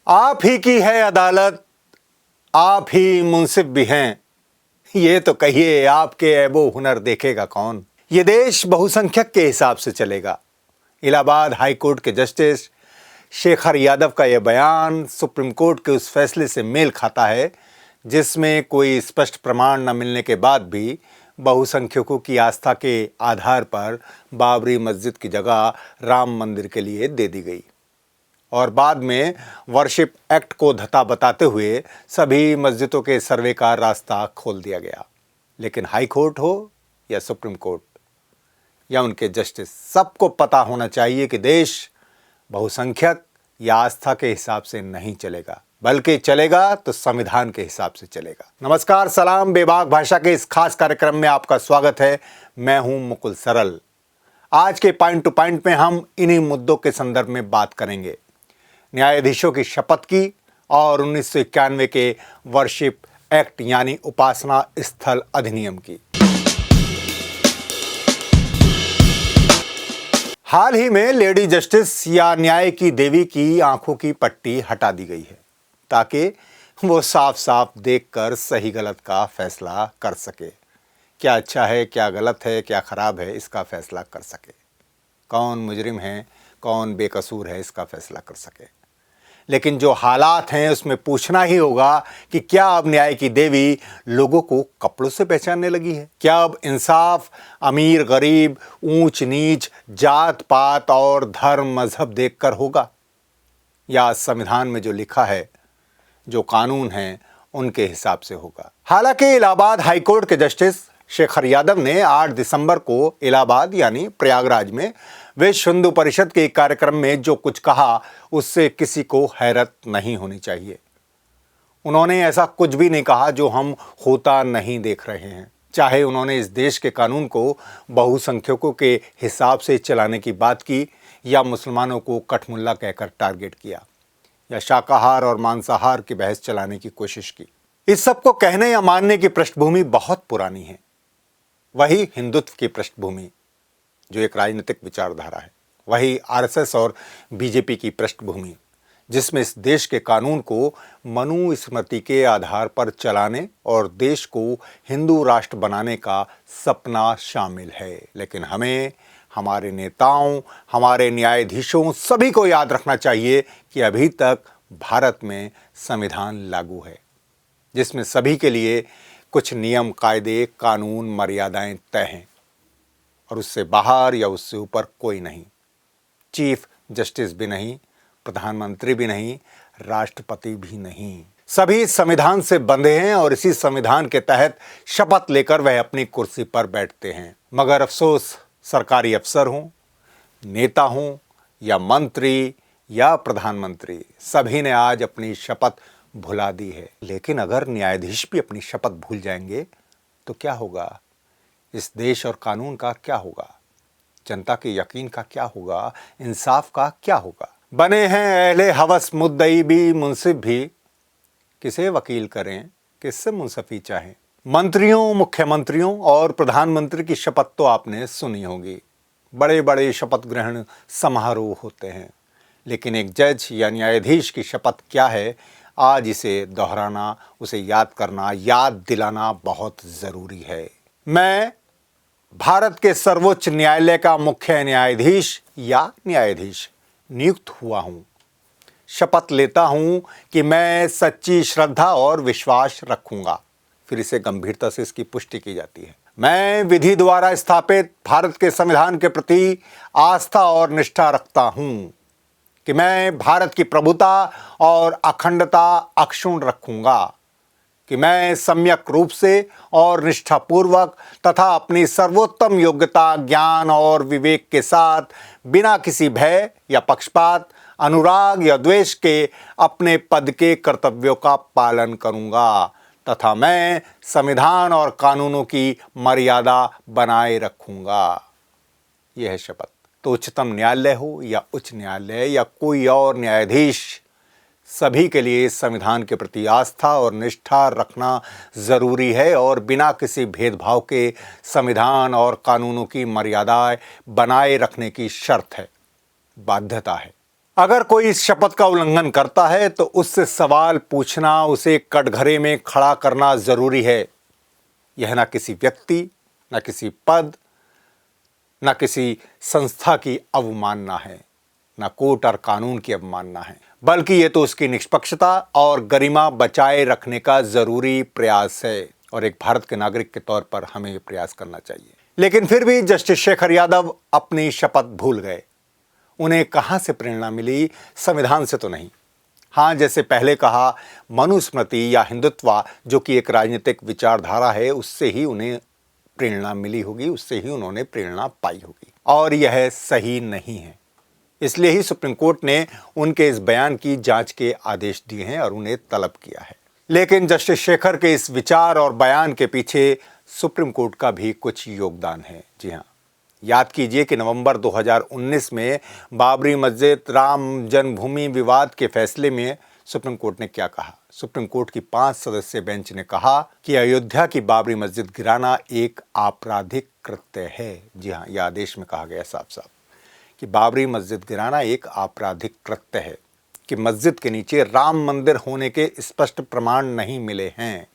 आप ही की है अदालत, आप ही मुंसिफ भी हैं। ये तो कहिए आपके ऐबो हुनर देखेगा कौन। ये देश बहुसंख्यक के हिसाब से चलेगा। इलाहाबाद हाई कोर्ट के जस्टिस शेखर यादव का यह बयान सुप्रीम कोर्ट के उस फैसले से मेल खाता है जिसमें कोई स्पष्ट प्रमाण न मिलने के बाद भी बहुसंख्यकों की आस्था के आधार पर बाबरी मस्जिद की जगह राम मंदिर के लिए दे दी गई और बाद में वर्शिप एक्ट को धता बताते हुए सभी मस्जिदों के सर्वे का रास्ता खोल दिया गया। लेकिन हाई कोर्ट हो या सुप्रीम कोर्ट या उनके जस्टिस, सबको पता होना चाहिए कि देश बहुसंख्यक या आस्था के हिसाब से नहीं चलेगा, बल्कि चलेगा तो संविधान के हिसाब से चलेगा। नमस्कार, सलाम, बेबाक भाषा के इस खास कार्यक्रम में आपका स्वागत है। मैं हूं मुकुल सरल। आज के पॉइंट टू पॉइंट में हम इन्हीं मुद्दों के संदर्भ में बात करेंगे। न्यायाधीशों की शपथ की और 1991 के वर्शिप एक्ट यानी उपासना स्थल अधिनियम की। हाल ही में लेडी जस्टिस या न्याय की देवी की आंखों की पट्टी हटा दी गई है ताकि वो साफ साफ देखकर सही गलत का फैसला कर सके। क्या अच्छा है, क्या गलत है, क्या खराब है, इसका फैसला कर सके। कौन मुजरिम है, कौन बेकसूर है, इसका फैसला कर सके। लेकिन जो हालात हैं उसमें पूछना ही होगा कि क्या अब न्याय की देवी लोगों को कपड़ों से पहचानने लगी है? क्या अब इंसाफ अमीर गरीब, ऊंच नीच, जात पात और धर्म मजहब देखकर होगा, या संविधान में जो लिखा है, जो कानून हैं, उनके हिसाब से होगा? हालांकि इलाहाबाद हाईकोर्ट के जस्टिस शेखर यादव ने 8 दिसंबर को इलाहाबाद यानी प्रयागराज में विश्व हिंदू परिषद के कार्यक्रम में जो कुछ कहा उससे किसी को हैरत नहीं होनी चाहिए। उन्होंने ऐसा कुछ भी नहीं कहा जो हम होता नहीं देख रहे हैं। चाहे उन्होंने इस देश के कानून को बहुसंख्यकों के हिसाब से चलाने की बात की, या मुसलमानों को कठमुल्ला कहकर टारगेट किया, या शाकाहार और मांसाहार की बहस चलाने की कोशिश की। इस सब को कहने या मानने की पृष्ठभूमि बहुत पुरानी है। वही हिंदुत्व की पृष्ठभूमि जो एक राजनीतिक विचारधारा है, वही आरएसएस और बीजेपी की पृष्ठभूमि जिसमें इस देश के कानून को मनुस्मृति के आधार पर चलाने और देश को हिंदू राष्ट्र बनाने का सपना शामिल है। लेकिन हमें, हमारे नेताओं, हमारे न्यायाधीशों, सभी को याद रखना चाहिए कि अभी तक भारत में संविधान लागू है जिसमें सभी के लिए कुछ नियम, कायदे, कानून, मर्यादाएं तय हैं और उससे बाहर या उससे ऊपर कोई नहीं। चीफ जस्टिस भी नहीं, प्रधानमंत्री भी नहीं, राष्ट्रपति भी नहीं। सभी संविधान से बंधे हैं और इसी संविधान के तहत शपथ लेकर वह अपनी कुर्सी पर बैठते हैं। मगर अफसोस, सरकारी अफसर हों, नेता हों या मंत्री या प्रधानमंत्री, सभी ने आज अपनी शपथ भुला दी है। लेकिन अगर न्यायाधीश भी अपनी शपथ भूल जाएंगे तो क्या होगा? इस देश और कानून का क्या होगा? जनता के यकीन का क्या होगा? इंसाफ का क्या होगा? बने हैं अहले हवस मुद्दई भी, मुंसिफ भी, किसे वकील करें, किससे मुंसफी चाहें। मंत्रियों, मुख्यमंत्रियों और प्रधानमंत्री की शपथ तो आपने सुनी होगी। बड़े बड़े शपथ ग्रहण समारोह होते हैं, लेकिन एक जज या न्यायाधीश की शपथ क्या है, आज इसे दोहराना, उसे याद करना, याद दिलाना बहुत ज़रूरी है। मैं भारत के सर्वोच्च न्यायालय का मुख्य न्यायाधीश या न्यायाधीश नियुक्त हुआ हूं। शपथ लेता हूं कि मैं सच्ची श्रद्धा और विश्वास रखूंगा। फिर इसे गंभीरता से इसकी पुष्टि की जाती है। मैं विधि द्वारा स्थापित भारत के संविधान के प्रति आस्था और निष्ठा रखता हूं कि मैं भारत की प्रभुता और अखंडता अक्षुण्ण रखूंगा, कि मैं सम्यक रूप से और निष्ठापूर्वक तथा अपनी सर्वोत्तम योग्यता, ज्ञान और विवेक के साथ बिना किसी भय या पक्षपात, अनुराग या द्वेष के अपने पद के कर्तव्यों का पालन करूंगा तथा मैं संविधान और कानूनों की मर्यादा बनाए रखूंगा। यह है शपथ। तो उच्चतम न्यायालय हो या उच्च न्यायालय या कोई और न्यायाधीश, सभी के लिए संविधान के प्रति आस्था और निष्ठा रखना ज़रूरी है और बिना किसी भेदभाव के संविधान और कानूनों की मर्यादाएं बनाए रखने की शर्त है, बाध्यता है। अगर कोई इस शपथ का उल्लंघन करता है तो उससे सवाल पूछना, उसे कटघरे में खड़ा करना जरूरी है। यह न किसी व्यक्ति, न किसी पद, न किसी संस्था की अवमानना है, न कोर्ट और कानून की अवमानना है, बल्कि ये तो उसकी निष्पक्षता और गरिमा बचाए रखने का जरूरी प्रयास है और एक भारत के नागरिक के तौर पर हमें ये प्रयास करना चाहिए। लेकिन फिर भी जस्टिस शेखर यादव अपनी शपथ भूल गए। उन्हें कहां से प्रेरणा मिली? संविधान से तो नहीं। हाँ, जैसे पहले कहा, मनुस्मृति या हिंदुत्व जो कि एक राजनीतिक विचारधारा है, उससे ही उन्हें प्रेरणा मिली होगी, उससे ही उन्होंने प्रेरणा पाई होगी, और यह सही नहीं है। इसलिए ही सुप्रीम कोर्ट ने उनके इस बयान की जांच के आदेश दिए हैं और उन्हें तलब किया है। लेकिन जस्टिस शेखर के इस विचार और बयान के पीछे सुप्रीम कोर्ट का भी कुछ योगदान है। जी हाँ, याद कीजिए कि नवंबर 2019 में बाबरी मस्जिद राम जन्मभूमि विवाद के फैसले में सुप्रीम कोर्ट ने क्या कहा? सुप्रीम कोर्ट की 5 सदस्यीय बेंच ने कहा कि अयोध्या की बाबरी मस्जिद गिराना एक आपराधिक कृत्य है। जी हाँ, यह आदेश में कहा गया साफ साफ कि बाबरी मस्जिद गिराना एक आपराधिक कृत्य है, कि मस्जिद के नीचे राम मंदिर होने के स्पष्ट प्रमाण नहीं मिले हैं।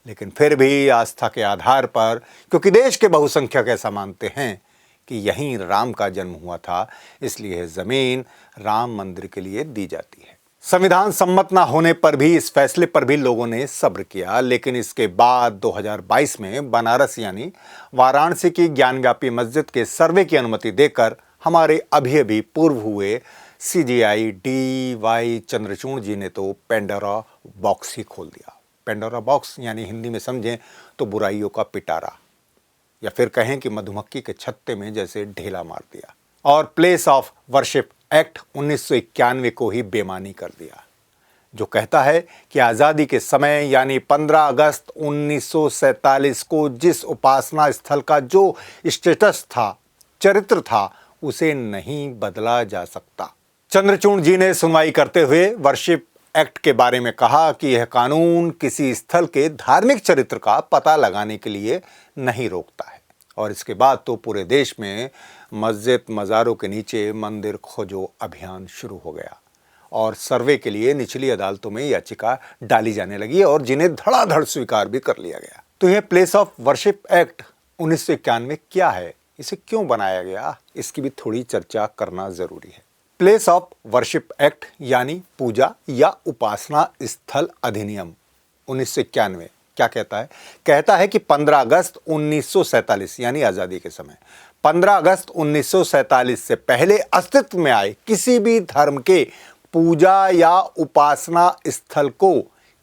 लेकिन फिर भी आस्था के आधार पर, क्योंकि देश के बहुसंख्यक ऐसा मानते हैं कि यहीं राम का जन्म हुआ था, इसलिए जमीन राम मंदिर के लिए दी जाती है। संविधान सम्मत न होने पर भी इस फैसले पर भी लोगों ने सब्र किया। लेकिन इसके बाद 2022 में बनारस यानी वाराणसी की ज्ञानव्यापी मस्जिद के सर्वे की अनुमति देकर हमारे अभी पूर्व हुए CJI DY चंद्रचूड़ जी ने तो पेंडोरा बॉक्स ही खोल दिया। पेंडोरा बॉक्स यानी हिंदी में समझें तो बुराइयों का पिटारा, या फिर कहें कि मधुमक्खी के छत्ते में जैसे ढेला मार दिया, और प्लेस ऑफ वर्शिप एक्ट 1991 को ही बेमानी कर दिया, जो कहता है कि आज़ादी के समय यानी 15 अगस्त 1947 को जिस उपासना स्थल का जो स्टेटस था, चरित्र था, उसे नहीं बदला जा सकता। चंद्रचूड़ जी ने सुनवाई करते हुए वर्शिप एक्ट के बारे में कहा कि यह कानून किसी स्थल के धार्मिक चरित्र का पता लगाने के लिए नहीं रोकता है। और इसके बाद तो पूरे देश में मस्जिद मज़ारों के नीचे मंदिर खोजो अभियान शुरू हो गया और सर्वे के लिए निचली अदालतों में याचिका डाली जाने लगी और जिन्हें धड़ाधड़ स्वीकार भी कर लिया गया। तो यह प्लेस ऑफ वर्शिप एक्ट 1991 क्या है, इसे क्यों बनाया गया, इसकी भी थोड़ी चर्चा करना जरूरी है। प्लेस ऑफ वर्शिप एक्ट यानी पूजा या उपासना स्थल अधिनियम 1991 क्या कहता है? कहता है कि 15 अगस्त 1947 यानी आज़ादी के समय 15 अगस्त 1947 से पहले अस्तित्व में आए किसी भी धर्म के पूजा या उपासना स्थल को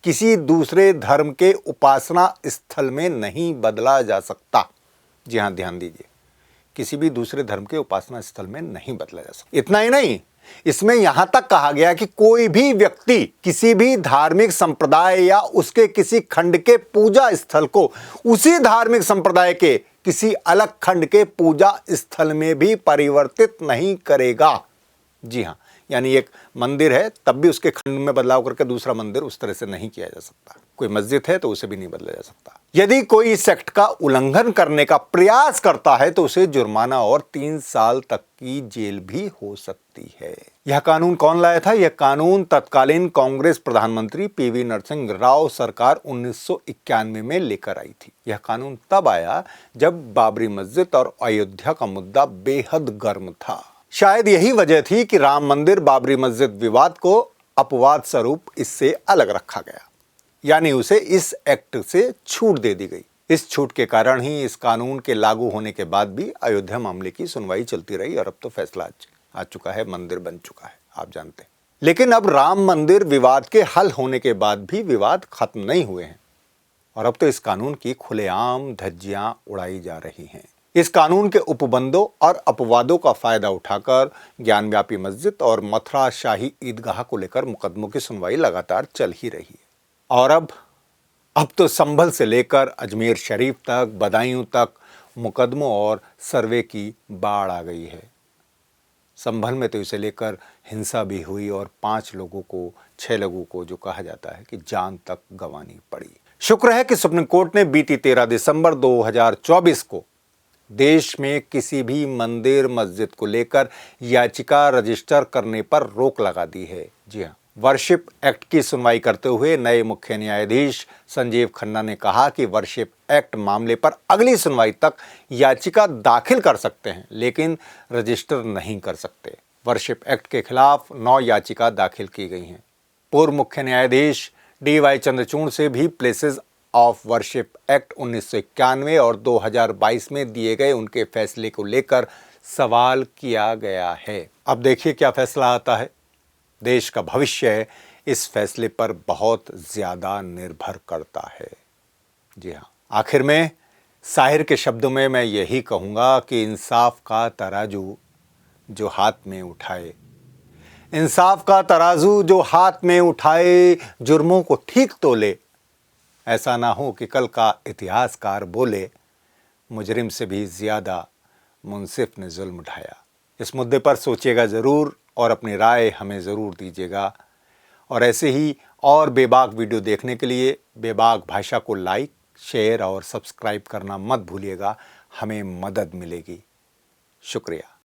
किसी दूसरे धर्म के उपासना स्थल में नहीं बदला जा सकता। जी हाँ, ध्यान दीजिए, किसी भी दूसरे धर्म के उपासना स्थल में नहीं बदला जा सकता। इतना ही नहीं, इसमें यहां तक कहा गया कि कोई भी व्यक्ति किसी भी धार्मिक संप्रदाय या उसके किसी खंड के पूजा स्थल को उसी धार्मिक संप्रदाय के किसी अलग खंड के पूजा स्थल में भी परिवर्तित नहीं करेगा। जी हां, यानी एक मंदिर है तब भी उसके खंड में बदलाव करके दूसरा मंदिर उस तरह से नहीं किया जा सकता। कोई मस्जिद है तो उसे भी नहीं बदला जा सकता। यदि कोई इस एक्ट का उल्लंघन करने का प्रयास करता है तो उसे जुर्माना और 3 साल तक की जेल भी हो सकती है। यह कानून कौन लाया था? यह कानून तत्कालीन कांग्रेस प्रधानमंत्री PV नरसिंह राव सरकार 1991 में लेकर आई थी। यह कानून तब आया जब बाबरी मस्जिद और अयोध्या का मुद्दा बेहद गर्म था। शायद यही वजह थी कि राम मंदिर बाबरी मस्जिद विवाद को अपवाद स्वरूप इससे अलग रखा गया, यानी उसे इस एक्ट से छूट दे दी गई। इस छूट के कारण ही इस कानून के लागू होने के बाद भी अयोध्या मामले की सुनवाई चलती रही और अब तो फैसला आ चुका है, मंदिर बन चुका है, आप जानते हैं। लेकिन अब राम मंदिर विवाद के हल होने के बाद भी विवाद खत्म नहीं हुए हैं और अब तो इस कानून की खुलेआम धज्जियां उड़ाई जा रही हैं। इस कानून के उपबंधों और अपवादों का फायदा उठाकर ज्ञानव्यापी मस्जिद और मथुरा शाही ईदगाह को लेकर मुकदमों की सुनवाई लगातार चल ही रही है। और अब तो संभल से लेकर अजमेर शरीफ तक, बदायूं तक मुकदमों और सर्वे की बाढ़ आ गई है। संभल में तो इसे लेकर हिंसा भी हुई और 6 लोगों को जो कहा जाता है कि जान तक गंवानी पड़ी। शुक्र है कि सुप्रीम कोर्ट ने बीती 13 दिसंबर 2024 को देश में किसी भी मंदिर मस्जिद को लेकर याचिका रजिस्टर करने पर रोक लगा दी है। जी हाँ, वर्शिप एक्ट की सुनवाई करते हुए नए मुख्य न्यायाधीश संजीव खन्ना ने कहा कि वर्शिप एक्ट मामले पर अगली सुनवाई तक याचिका दाखिल कर सकते हैं, लेकिन रजिस्टर नहीं कर सकते। वर्शिप एक्ट के खिलाफ 9 याचिका दाखिल की गई हैं। पूर्व मुख्य न्यायाधीश DY चंद्रचूड़ से भी प्लेसेस ऑफ वर्शिप एक्ट 1991 और 2022 में दिए गए उनके फैसले को लेकर सवाल किया गया है। अब देखिए क्या फैसला आता है। देश का भविष्य इस फैसले पर बहुत ज़्यादा निर्भर करता है। जी हाँ, आखिर में शाहिर के शब्दों में मैं यही कहूँगा कि इंसाफ का तराजू जो हाथ में उठाए, इंसाफ का तराजू जो हाथ में उठाए, जुर्मों को ठीक तोले। ऐसा ना हो कि कल का इतिहासकार बोले, मुजरिम से भी ज़्यादा मुंसिफ ने जुल्म उठाया। इस मुद्दे पर सोचिएगा ज़रूर और अपनी राय हमें ज़रूर दीजिएगा। और ऐसे ही और बेबाक वीडियो देखने के लिए बेबाक भाषा को लाइक, शेयर और सब्सक्राइब करना मत भूलिएगा, हमें मदद मिलेगी। शुक्रिया।